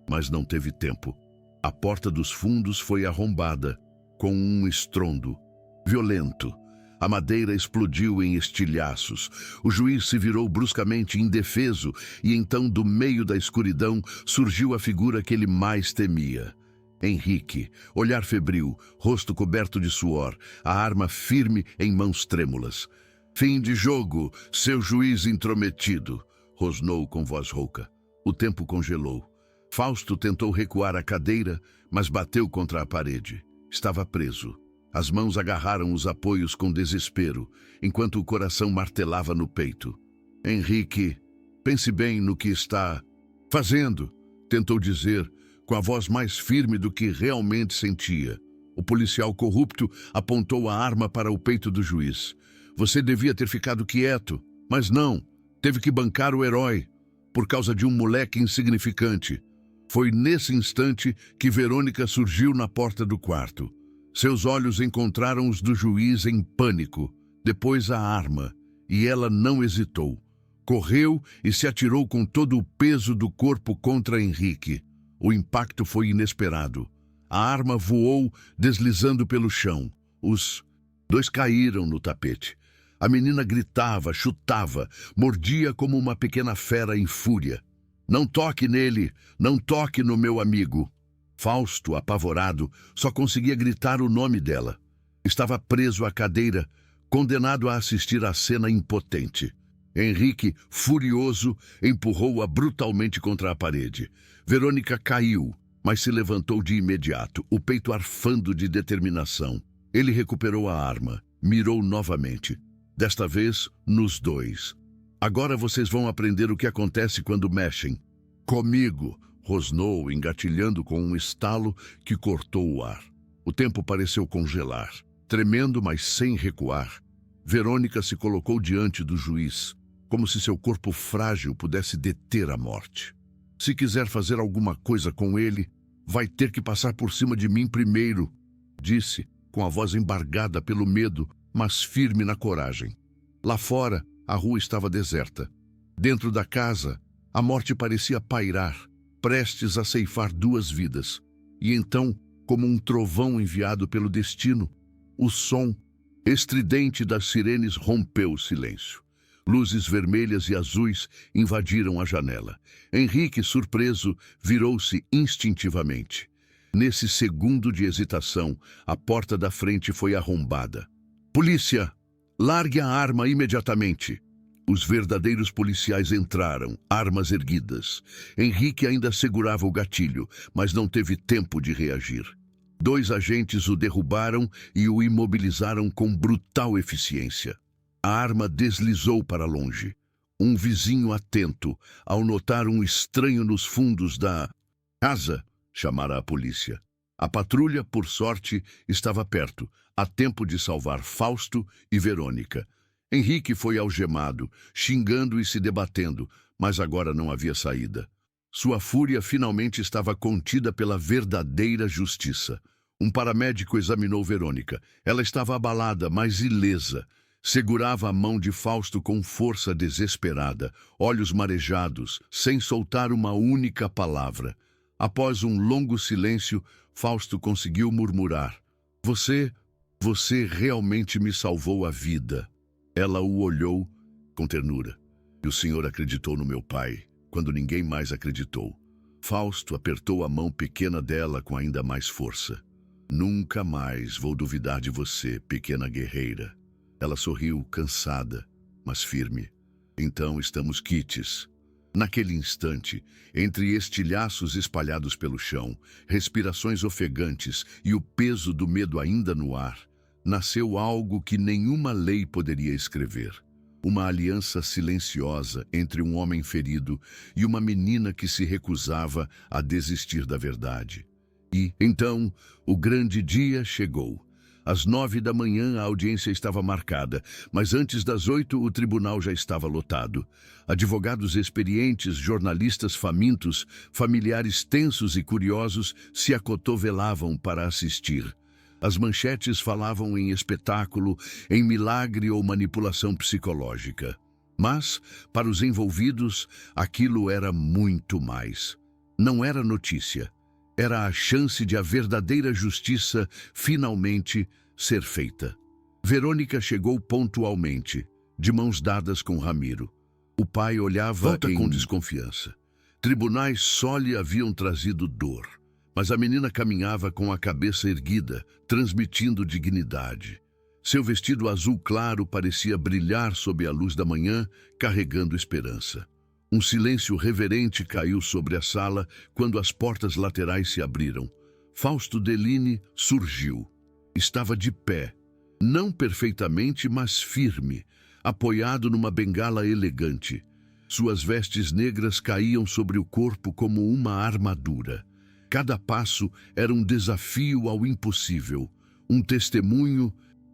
mas não teve tempo. A porta dos fundos foi arrombada, com um estrondo violento. A madeira explodiu em estilhaços. O juiz se virou bruscamente indefeso e então, do meio da escuridão, surgiu a figura que ele mais temia. Henrique, olhar febril, rosto coberto de suor, a arma firme em mãos trêmulas. Fim de jogo, seu juiz intrometido, rosnou com voz rouca. O tempo congelou. Fausto tentou recuar a cadeira, mas bateu contra a parede. Estava preso. As mãos agarraram os apoios com desespero, enquanto o coração martelava no peito. Henrique, pense bem no que está fazendo, tentou dizer, com a voz mais firme do que realmente sentia. O policial corrupto apontou a arma para o peito do juiz. Você devia ter ficado quieto, mas não, teve que bancar o herói, por causa de um moleque insignificante. Foi nesse instante que Verônica surgiu na porta do quarto. Seus olhos encontraram os do juiz em pânico, depois a arma, e ela não hesitou. Correu e se atirou com todo o peso do corpo contra Henrique. O impacto foi inesperado. A arma voou, deslizando pelo chão. Os dois caíram no tapete. A menina gritava, chutava, mordia como uma pequena fera em fúria. Não toque nele, não toque no meu amigo. Fausto, apavorado, só conseguia gritar o nome dela. Estava preso à cadeira, condenado a assistir à cena impotente. Henrique, furioso, empurrou-a brutalmente contra a parede. Verônica caiu, mas se levantou de imediato, o peito arfando de determinação. Ele recuperou a arma, mirou novamente. Desta vez, nos dois. Agora vocês vão aprender o que acontece quando mexem. Comigo, rosnou, engatilhando com um estalo que cortou o ar. O tempo pareceu congelar. Tremendo, mas sem recuar, Verônica se colocou diante do juiz, como se seu corpo frágil pudesse deter a morte. Se quiser fazer alguma coisa com ele, vai ter que passar por cima de mim primeiro, disse, com a voz embargada pelo medo, mas firme na coragem. Lá fora, a rua estava deserta. Dentro da casa, a morte parecia pairar, prestes a ceifar duas vidas. E então, como um trovão enviado pelo destino, o som estridente das sirenes rompeu o silêncio. Luzes vermelhas e azuis invadiram a janela. Henrique, surpreso, virou-se instintivamente. Nesse segundo de hesitação, a porta da frente foi arrombada. Polícia! Largue a arma imediatamente! Os verdadeiros policiais entraram, armas erguidas. Henrique ainda segurava o gatilho, mas não teve tempo de reagir. Dois agentes o derrubaram e o imobilizaram com brutal eficiência. A arma deslizou para longe. Um vizinho atento, ao notar um estranho nos fundos da casa, chamara a polícia. A patrulha, por sorte, estava perto, a tempo de salvar Fausto e Verônica. Henrique foi algemado, xingando e se debatendo, mas agora não havia saída. Sua fúria finalmente estava contida pela verdadeira justiça. Um paramédico examinou Verônica. Ela estava abalada, mas ilesa. Segurava a mão de Fausto com força desesperada, olhos marejados, sem soltar uma única palavra. Após um longo silêncio, Fausto conseguiu murmurar: Você realmente me salvou a vida. Ela o olhou com ternura. E o senhor acreditou no meu pai, quando ninguém mais acreditou. Fausto apertou a mão pequena dela com ainda mais força. Nunca mais vou duvidar de você, pequena guerreira. Ela sorriu, cansada, mas firme. Então estamos quites. Naquele instante, entre estilhaços espalhados pelo chão, respirações ofegantes e o peso do medo ainda no ar, nasceu algo que nenhuma lei poderia escrever. Uma aliança silenciosa entre um homem ferido e uma menina que se recusava a desistir da verdade. E, então, o grande dia chegou. Às 9 da manhã, a audiência estava marcada, mas antes das 8, o tribunal já estava lotado. Advogados experientes, jornalistas famintos, familiares tensos e curiosos se acotovelavam para assistir. As manchetes falavam em espetáculo, em milagre ou manipulação psicológica. Mas, para os envolvidos, aquilo era muito mais. Não era notícia. Era a chance de a verdadeira justiça finalmente ser feita. Verônica chegou pontualmente, de mãos dadas com Ramiro. O pai olhava com desconfiança. Tribunais só lhe haviam trazido dor, mas a menina caminhava com a cabeça erguida, transmitindo dignidade. Seu vestido azul claro parecia brilhar sob a luz da manhã, carregando esperança. Um silêncio reverente caiu sobre a sala quando as portas laterais se abriram. Fausto Deline surgiu. Estava de pé, não perfeitamente, mas firme, apoiado numa bengala elegante. Suas vestes negras caíam sobre o corpo como uma armadura. Cada passo era um desafio ao impossível, um testemunho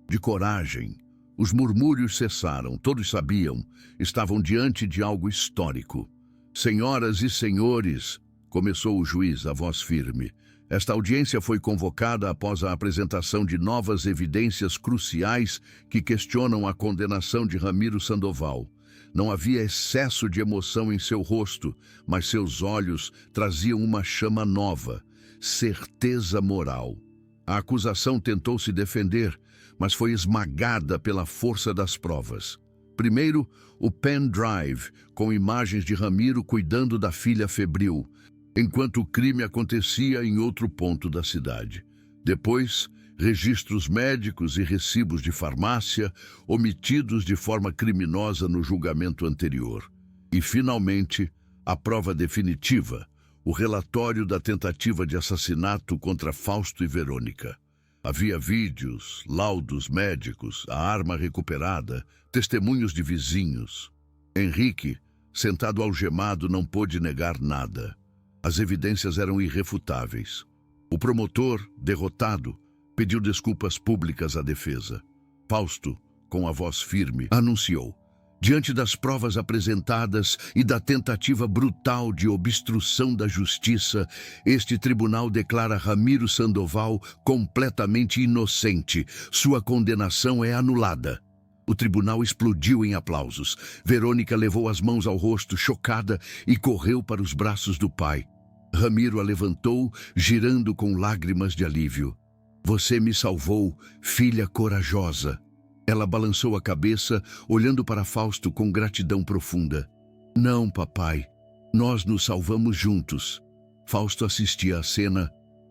de coragem. Os murmúrios cessaram, todos sabiam, estavam diante de algo histórico. Senhoras e senhores, começou o juiz, a voz firme. Esta audiência foi convocada após a apresentação de novas evidências cruciais que questionam a condenação de Ramiro Sandoval. Não havia excesso de emoção em seu rosto, mas seus olhos traziam uma chama nova, certeza moral. A acusação tentou se defender, mas foi esmagada pela força das provas. Primeiro, o pendrive, com imagens de Ramiro cuidando da filha febril, enquanto o crime acontecia em outro ponto da cidade. Depois, registros médicos e recibos de farmácia, omitidos de forma criminosa no julgamento anterior. E, finalmente, a prova definitiva, o relatório da tentativa de assassinato contra Fausto e Verônica. Havia vídeos, laudos médicos, a arma recuperada, testemunhos de vizinhos. Henrique, sentado algemado, não pôde negar nada. As evidências eram irrefutáveis. O promotor, derrotado, pediu desculpas públicas à defesa. Fausto, com a voz firme, anunciou: diante das provas apresentadas e da tentativa brutal de obstrução da justiça, este tribunal declara Ramiro Sandoval completamente inocente. Sua condenação é anulada. O tribunal explodiu em aplausos. Verônica levou as mãos ao rosto, chocada, e correu para os braços do pai. Ramiro a levantou, girando com lágrimas de alívio. Você me salvou, filha corajosa. Ela balançou a cabeça, olhando para Fausto com gratidão profunda. Não, papai. Nós nos salvamos juntos. Fausto assistia à cena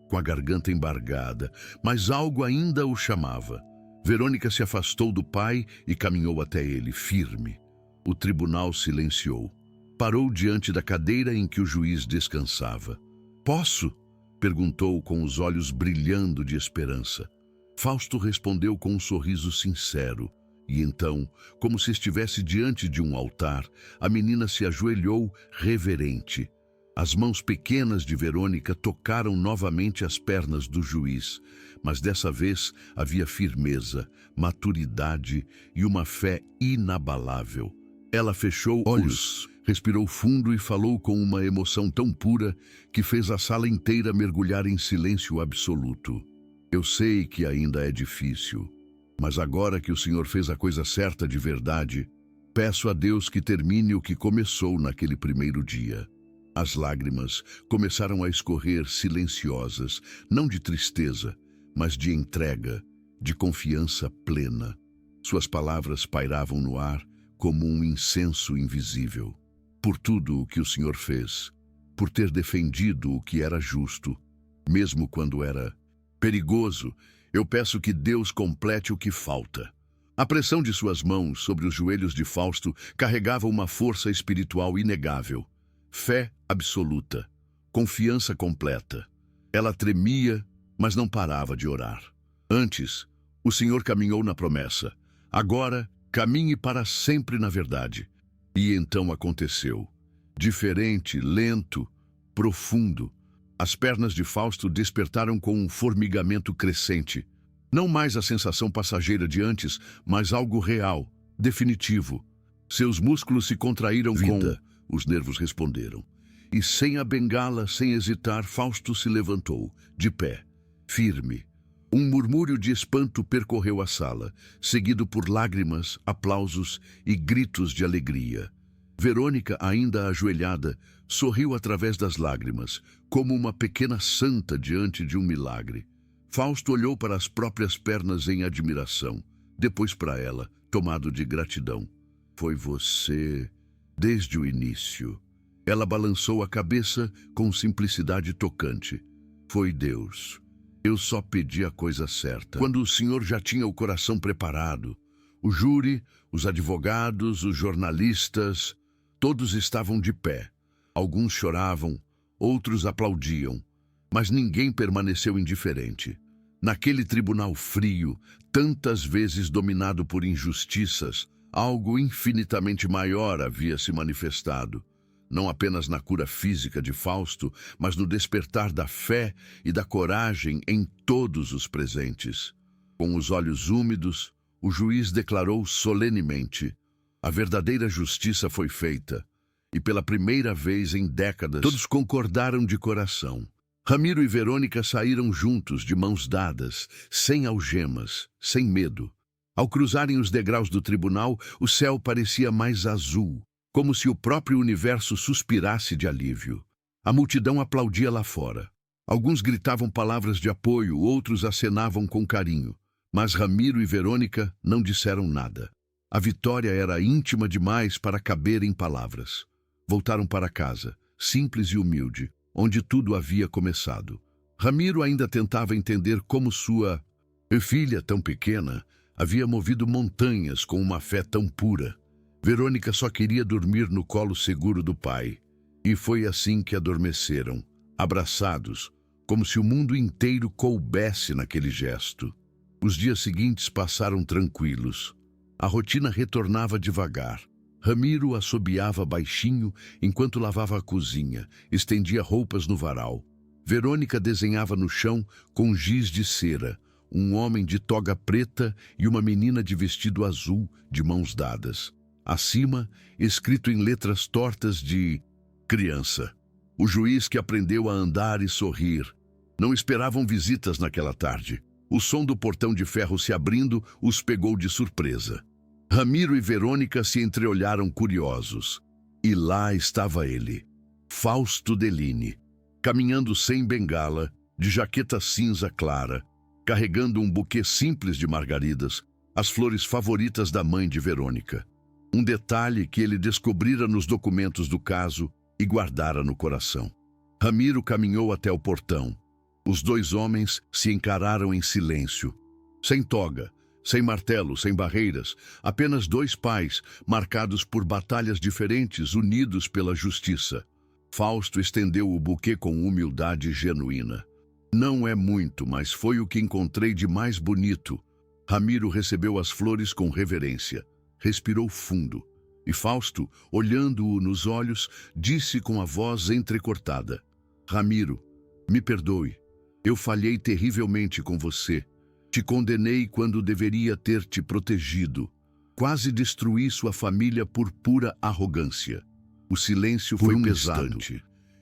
com a garganta embargada, mas algo ainda o chamava. Verônica se afastou do pai e caminhou até ele, firme. O tribunal silenciou. Parou diante da cadeira em que o juiz descansava. Posso? Perguntou com os olhos brilhando de esperança. Fausto respondeu com um sorriso sincero. E então, como se estivesse diante de um altar, a menina se ajoelhou reverente. As mãos pequenas de Verônica tocaram novamente as pernas do juiz, mas dessa vez havia firmeza, maturidade e uma fé inabalável. Ela fechou olhos, respirou fundo e falou com uma emoção tão pura que fez a sala inteira mergulhar em silêncio absoluto. Eu sei que ainda é difícil, mas agora que o Senhor fez a coisa certa de verdade, peço a Deus que termine o que começou naquele primeiro dia. As lágrimas começaram a escorrer silenciosas, não de tristeza, mas de entrega, de confiança plena. Suas palavras pairavam no ar como um incenso invisível. Por tudo o que o Senhor fez, por ter defendido o que era justo, mesmo quando era perigoso, eu peço que Deus complete o que falta. A pressão de suas mãos sobre os joelhos de Fausto carregava uma força espiritual inegável. Fé absoluta, confiança completa. Ela tremia, mas não parava de orar. Antes, o Senhor caminhou na promessa. Agora, caminhe para sempre na verdade. E então aconteceu. Diferente, lento, profundo. As pernas de Fausto despertaram com um formigamento crescente. Não mais a sensação passageira de antes, mas algo real, definitivo. Seus músculos se contraíram Vida. Os nervos responderam. E sem a bengala, sem hesitar, Fausto se levantou, de pé, firme. Um murmúrio de espanto percorreu a sala, seguido por lágrimas, aplausos e gritos de alegria. Verônica, ainda ajoelhada, sorriu através das lágrimas, como uma pequena santa diante de um milagre. Fausto olhou para as próprias pernas em admiração, depois para ela, tomado de gratidão. Foi você, desde o início. Ela balançou a cabeça com simplicidade tocante. Foi Deus. Eu só pedi a coisa certa. Quando o senhor já tinha o coração preparado, o júri, os advogados, os jornalistas, todos estavam de pé. Alguns choravam, outros aplaudiam, mas ninguém permaneceu indiferente. Naquele tribunal frio, tantas vezes dominado por injustiças, algo infinitamente maior havia se manifestado. Não apenas na cura física de Fausto, mas no despertar da fé e da coragem em todos os presentes. Com os olhos úmidos, o juiz declarou solenemente: a verdadeira justiça foi feita, e pela primeira vez em décadas, todos concordaram de coração. Ramiro e Verônica saíram juntos, de mãos dadas, sem algemas, sem medo. Ao cruzarem os degraus do tribunal, o céu parecia mais azul, como se o próprio universo suspirasse de alívio. A multidão aplaudia lá fora. Alguns gritavam palavras de apoio, outros acenavam com carinho. Mas Ramiro e Verônica não disseram nada. A vitória era íntima demais para caber em palavras. Voltaram para casa, simples e humilde, onde tudo havia começado. Ramiro ainda tentava entender como sua filha, tão pequena, havia movido montanhas com uma fé tão pura. Verônica só queria dormir no colo seguro do pai. E foi assim que adormeceram, abraçados, como se o mundo inteiro coubesse naquele gesto. Os dias seguintes passaram tranquilos. A rotina retornava devagar. Ramiro assobiava baixinho enquanto lavava a cozinha, estendia roupas no varal. Verônica desenhava no chão com giz de cera, um homem de toga preta e uma menina de vestido azul, de mãos dadas. Acima, escrito em letras tortas de criança. O juiz que aprendeu a andar e sorrir. Não esperavam visitas naquela tarde. O som do portão de ferro se abrindo os pegou de surpresa. Ramiro e Verônica se entreolharam curiosos. E lá estava ele, Fausto Deline, caminhando sem bengala, de jaqueta cinza clara, carregando um buquê simples de margaridas, as flores favoritas da mãe de Verônica. Um detalhe que ele descobrira nos documentos do caso e guardara no coração. Ramiro caminhou até o portão. Os dois homens se encararam em silêncio, sem toga, sem martelo, sem barreiras, apenas dois pais, marcados por batalhas diferentes, unidos pela justiça. Fausto estendeu o buquê com humildade genuína. Não é muito, mas foi o que encontrei de mais bonito. Ramiro recebeu as flores com reverência. Respirou fundo. E Fausto, olhando-o nos olhos, disse com a voz entrecortada: Ramiro, me perdoe. Eu falhei terrivelmente com você. Te condenei quando deveria ter te protegido. Quase destruí sua família por pura arrogância. O silêncio foi pesado.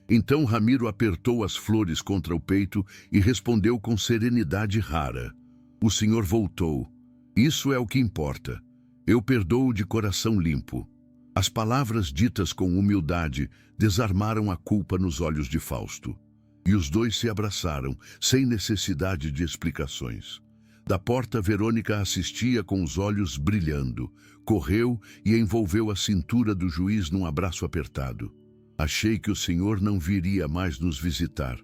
Então Ramiro apertou as flores contra o peito e respondeu com serenidade rara: o senhor voltou. Isso é o que importa. Eu perdoo de coração limpo. As palavras ditas com humildade desarmaram a culpa nos olhos de Fausto. E os dois se abraçaram, sem necessidade de explicações. Da porta, Verônica assistia com os olhos brilhando. Correu e envolveu a cintura do juiz num abraço apertado. Achei que o senhor não viria mais nos visitar.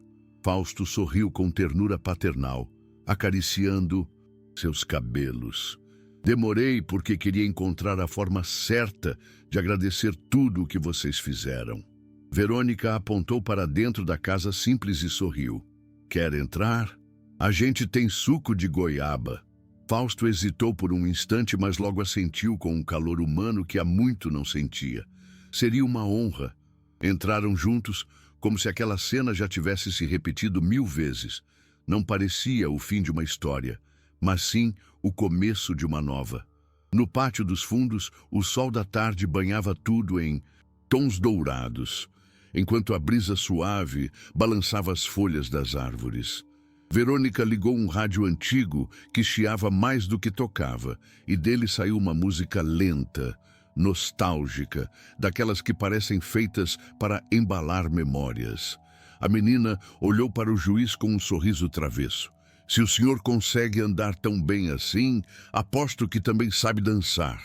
Fausto sorriu com ternura paternal, acariciando seus cabelos. Demorei porque queria encontrar a forma certa de agradecer tudo o que vocês fizeram. Verônica apontou para dentro da casa simples e sorriu. Quer entrar? A gente tem suco de goiaba. Fausto hesitou por um instante, mas logo assentiu com um calor humano que há muito não sentia. Seria uma honra. Entraram juntos, como se aquela cena já tivesse se repetido 1000 vezes. Não parecia o fim de uma história, mas sim o começo de uma nova. No pátio dos fundos, o sol da tarde banhava tudo em tons dourados, enquanto a brisa suave balançava as folhas das árvores. Verônica ligou um rádio antigo que chiava mais do que tocava, e dele saiu uma música lenta, nostálgica, daquelas que parecem feitas para embalar memórias. A menina olhou para o juiz com um sorriso travesso. Se o senhor consegue andar tão bem assim, aposto que também sabe dançar.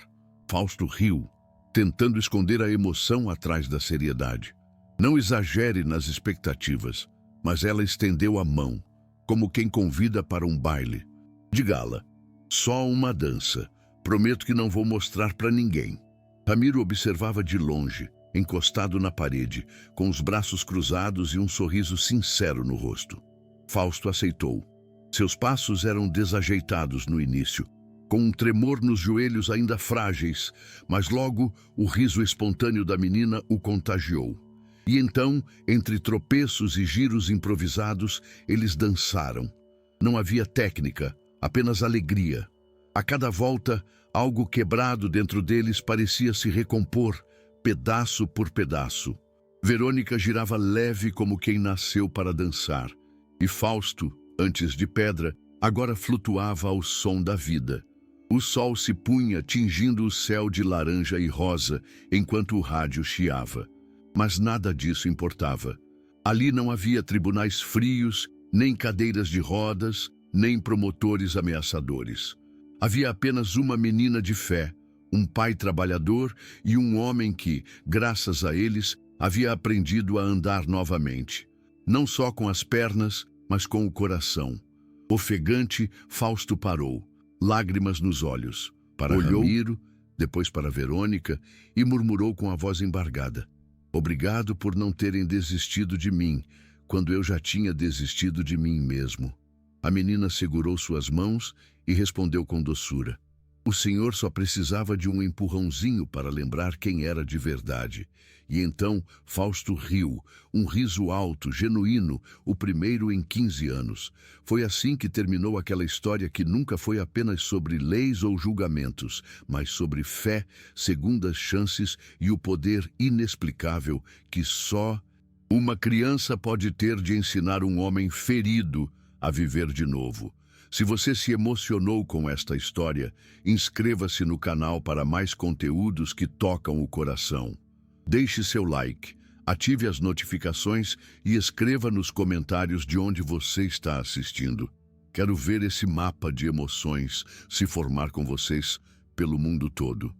Fausto riu, tentando esconder a emoção atrás da seriedade. Não exagere nas expectativas, mas ela estendeu a mão, como quem convida para um baile. De gala. Só uma dança. Prometo que não vou mostrar para ninguém. Ramiro observava de longe, encostado na parede, com os braços cruzados e um sorriso sincero no rosto. Fausto aceitou. Seus passos eram desajeitados no início, com um tremor nos joelhos ainda frágeis, mas logo o riso espontâneo da menina o contagiou. E então, entre tropeços e giros improvisados, eles dançaram. Não havia técnica, apenas alegria. A cada volta, algo quebrado dentro deles parecia se recompor, pedaço por pedaço. Verônica girava leve como quem nasceu para dançar. E Fausto, antes de pedra, agora flutuava ao som da vida. O sol se punha tingindo o céu de laranja e rosa, enquanto o rádio chiava. Mas nada disso importava. Ali não havia tribunais frios, nem cadeiras de rodas, nem promotores ameaçadores. Havia apenas uma menina de fé, um pai trabalhador e um homem que, graças a eles, havia aprendido a andar novamente. Não só com as pernas, mas com o coração. Ofegante, Fausto parou, lágrimas nos olhos. Olhou, Ramiro, depois para Verônica, e murmurou com a voz embargada: "Obrigado por não terem desistido de mim, quando eu já tinha desistido de mim mesmo." A menina segurou suas mãos e respondeu com doçura: "O senhor só precisava de um empurrãozinho para lembrar quem era de verdade." E então Fausto riu, um riso alto, genuíno, o primeiro em 15 anos. Foi assim que terminou aquela história que nunca foi apenas sobre leis ou julgamentos, mas sobre fé, segundas chances e o poder inexplicável que só uma criança pode ter de ensinar um homem ferido a viver de novo. Se você se emocionou com esta história, inscreva-se no canal para mais conteúdos que tocam o coração. Deixe seu like, ative as notificações e escreva nos comentários de onde você está assistindo. Quero ver esse mapa de emoções se formar com vocês pelo mundo todo.